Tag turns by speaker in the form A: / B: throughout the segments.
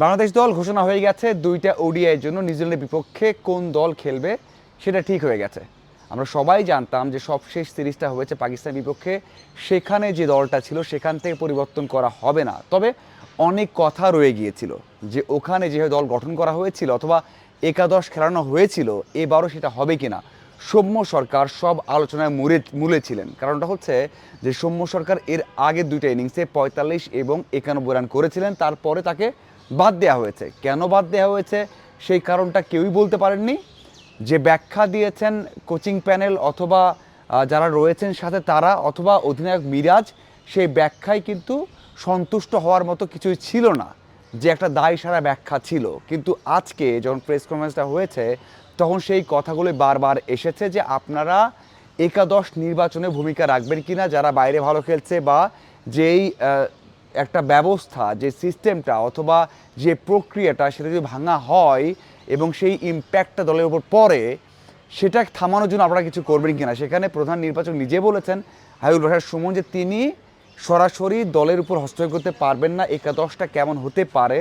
A: বাংলাদেশ দল ঘোষণা হয়ে গেছে, দুইটা ওডিআইয়ের জন্য নিউজিল্যান্ডের বিপক্ষে কোন দল খেলবে সেটা ঠিক হয়ে গেছে। আমরা সবাই জানতাম যে সবশেষ সিরিজটা হয়েছে পাকিস্তানের বিপক্ষে, সেখানে যে দলটা ছিল সেখান থেকে পরিবর্তন করা হবে না। তবে অনেক কথা রয়ে গিয়েছিল যে ওখানে যে দল গঠন করা হয়েছিল অথবা একাদশ খেলানো হয়েছিল এবারও সেটা হবে কিনা। সৌম্য সরকার সব আলোচনায় মূলে ছিলেন। কারণটা হচ্ছে যে সৌম্য সরকার এর আগের দুইটা ইনিংসে ৪৫ এবং ৯১ রান করেছিলেন, তারপরে তাকে বাদ দেওয়া হয়েছে। কেন বাদ দেওয়া হয়েছে সেই কারণটা কেউই বলতে পারেননি। যে ব্যাখ্যা দিয়েছেন কোচিং প্যানেল অথবা যারা রয়েছেন সাথে তারা অথবা অধিনায়ক মিরাজ, সেই ব্যাখ্যায় কিন্তু সন্তুষ্ট হওয়ার মতো কিছুই ছিল না, যে একটা দায় সারা ব্যাখ্যা ছিল। কিন্তু আজকে যখন প্রেস কনফারেন্সটা হয়েছে তখন সেই কথাগুলো বারবার এসেছে যে আপনারা একাদশ নির্বাচনে ভূমিকা রাখবেন কিনা, যারা বাইরে ভালো খেলছে বা যেই একটা ব্যবস্থা, যে সিস্টেমটা অথবা যে প্রক্রিয়াটা সেটা যদি ভাঙা হয় এবং সেই ইম্প্যাক্টটা দলের উপর পড়ে, সেটা থামানোর জন্য আপনারা কিছু করবেন কিনা। সেখানে প্রধান নির্বাচক নিজে বলেছেন হাবিবুল বাশার সুমন যে তিনি সরাসরি দলের উপর হস্তক্ষেপ করতে পারবেন না, একাদশটা কেমন হতে পারে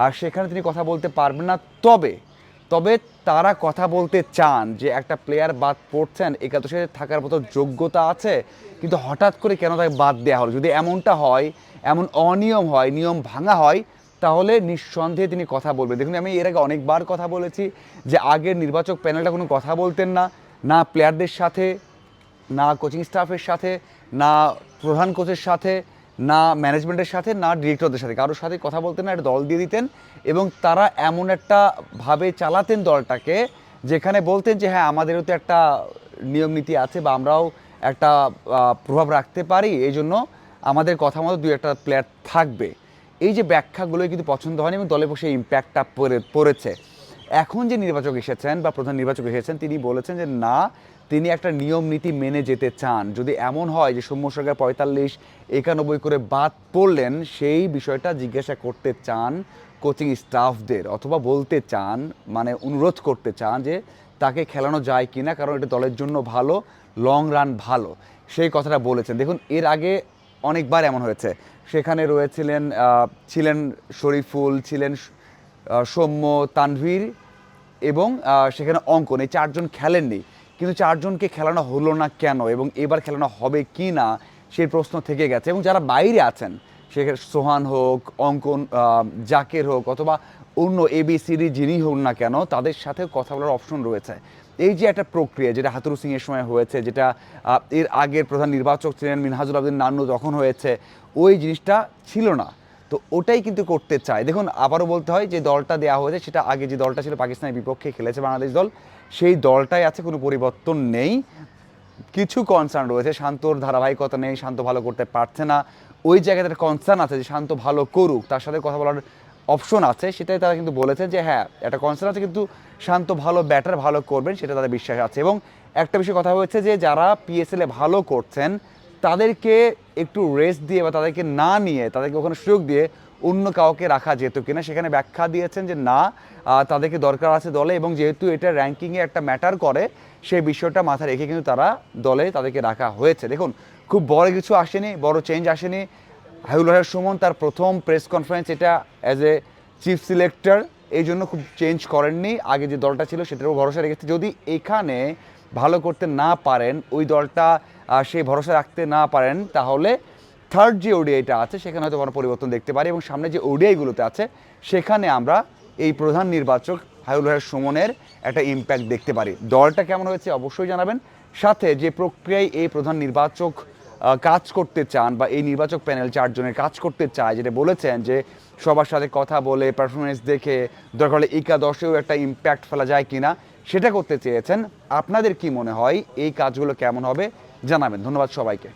A: আর সেখানে তিনি কথা বলতে পারবেন না। তবে তবে তারা কথা বলতে চান যে একটা প্লেয়ার বাদ পড়ছেন, একাদশে থাকার মতো যোগ্যতা আছে, কিন্তু হঠাৎ করে কেন তাকে বাদ দেওয়া হলো। যদি এমনটা হয়, এমন অনিয়ম হয়, নিয়ম ভাঙা হয়, তাহলে নিঃসন্দেহে তিনি কথা বলবেন। দেখুন, আমি এর আগে অনেকবার কথা বলেছি যে আগের নির্বাচক প্যানেলটা কোনো কথা বলতেন না, না প্লেয়ারদের সাথে, না কোচিং স্টাফের সাথে, না প্রধান কোচের সাথে, না ম্যানেজমেন্টের সাথে, না ডিরেক্টরদের সাথে, কারোর সাথে কথা বলতেন না, একটা দল দিয়ে দিতেন এবং তারা এমন একটা ভাবে চালাতেন দলটাকে যেখানে বলতেন যে হ্যাঁ আমাদেরও তো একটা নিয়ম নীতি আছে বা আমরাও একটা প্রভাব রাখতে পারি, এই জন্য আমাদের কথা মতো দুই একটা প্লেয়ার থাকবে। এই যে ব্যাখ্যাগুলোই কিন্তু পছন্দ হয়নি এবং দলের বসে ইম্প্যাক্টটা পড়েছে। এখন যে নির্বাচক এসেছেন বা প্রধান নির্বাচক এসেছেন তিনি বলেছেন যে না, তিনি একটা নিয়ম নীতি মেনে যেতে চান। যদি এমন হয় যে সৌম্য সরকার ৪৫, ৯১ করে বাদ পড়লেন, সেই বিষয়টা জিজ্ঞাসা করতে চান কোচিং স্টাফদের অথবা বলতে চান, মানে অনুরোধ করতে চান যে তাকে খেলানো যায় কি না, কারণ এটা দলের জন্য ভালো, লং রান ভালো, সেই কথাটা বলেছেন। দেখুন, এর আগে অনেকবার এমন হয়েছে, সেখানে ছিলেন শরীফুল, ছিলেন সৌম্য, তানভীর এবং সেখানে অঙ্কন, এই চারজন খেলেননি। কিন্তু চারজনকে খেলানো হলো না কেন এবং এবার খেলানো হবে কি না সেই প্রশ্ন থেকে গেছে। এবং যারা বাইরে আছেন, সেখানে সোহান হোক, অঙ্কন, জাকের হোক অথবা অন্য এবিসিডি যিনি হোক না কেন, তাদের সাথে কথা বলার অপশন রয়েছে। এই যে একটা প্রক্রিয়া যেটা হাতুরু সিংয়ের সময় হয়েছে, যেটা এর আগের প্রধান নির্বাচক ছিলেন মিনহাজুল আবেদিন নান্নু যখন হয়েছে, ওই জিনিসটা ছিল না। তো ওটাই কিন্তু করতে চায়। দেখুন, আবারও বলতে হয় যে দলটা দেওয়া হয়েছে সেটা আগে যে দলটা ছিল পাকিস্তানের বিপক্ষে খেলেছে বাংলাদেশ দল, সেই দলটাই আছে, কোনো পরিবর্তন নেই। কিছু কনসার্ন রয়েছে, শান্তর ধারাবাহিকতা নেই, শান্ত ভালো করতে পারছে না, ওই জায়গাতে একটা কনসার্ন আছে যে শান্ত ভালো করুক, তার সাথে কথা বলার অপশন আছে, সেটাই তারা কিন্তু বলেছে যে হ্যাঁ একটা কনসার্ন আছে, কিন্তু শান্ত ভালো ব্যাটার, ভালো করবেন সেটা তাদের বিশ্বাস আছে। এবং একটা বিষয় কথা হয়েছে যে যারা পিএসএলে ভালো করছেন তাদেরকে একটু রেস্ট দিয়ে বা তাদেরকে না নিয়ে, তাদেরকে ওখানে সুযোগ দিয়ে অন্য কাউকে রাখা যেত কিনা, সেখানে ব্যাখ্যা দিয়েছেন যে না, তাদেরকে দরকার আছে দলে, এবং যেহেতু এটা র্যাঙ্কিংয়ে একটা ম্যাটার করে, সেই বিষয়টা মাথায় রেখে কিন্তু দলে তাদেরকে রাখা হয়েছে। দেখুন, খুব বড় কিছু আসেনি, বড় চেঞ্জ আসেনি। হাবিবুল বাশার সুমন তার প্রথম প্রেস কনফারেন্স, এটা অ্যাজ এ চিফ সিলেক্টর, এই জন্য খুব চেঞ্জ করেননি, আগে যে দলটা ছিল সেটারও ভরসা রেখেছে। যদি এখানে ভালো করতে না পারেন, ওই দলটা সেই ভরসা রাখতে না পারেন, তাহলে থার্ড যে ওডিআইটা আছে সেখানে হয়তো আমরা পরিবর্তন দেখতে পারি এবং সামনে যে ওডিআইগুলোতে আছে সেখানে আমরা এই প্রধান নির্বাচক হাবিবুল বাশার সুমনের একটা ইম্প্যাক্ট দেখতে পারি। দলটা কেমন হয়েছে অবশ্যই জানাবেন, সাথে যে প্রক্রিয়ায় এই প্রধান নির্বাচক কাজ করতে চান বা এই নির্বাচক প্যানেল চারজনের কাজ করতে চায়, যেটা বলেছেন যে সবার সাথে কথা বলে পারফরমেন্স দেখে দরকার হলে একাদশেও একটা ইম্প্যাক্ট ফেলা যায় কিনা সেটা করতে চেয়েছেন। আপনাদের কি মনে হয় এই কাজগুলো কেমন হবে জানাবেন। ধন্যবাদ সবাইকে।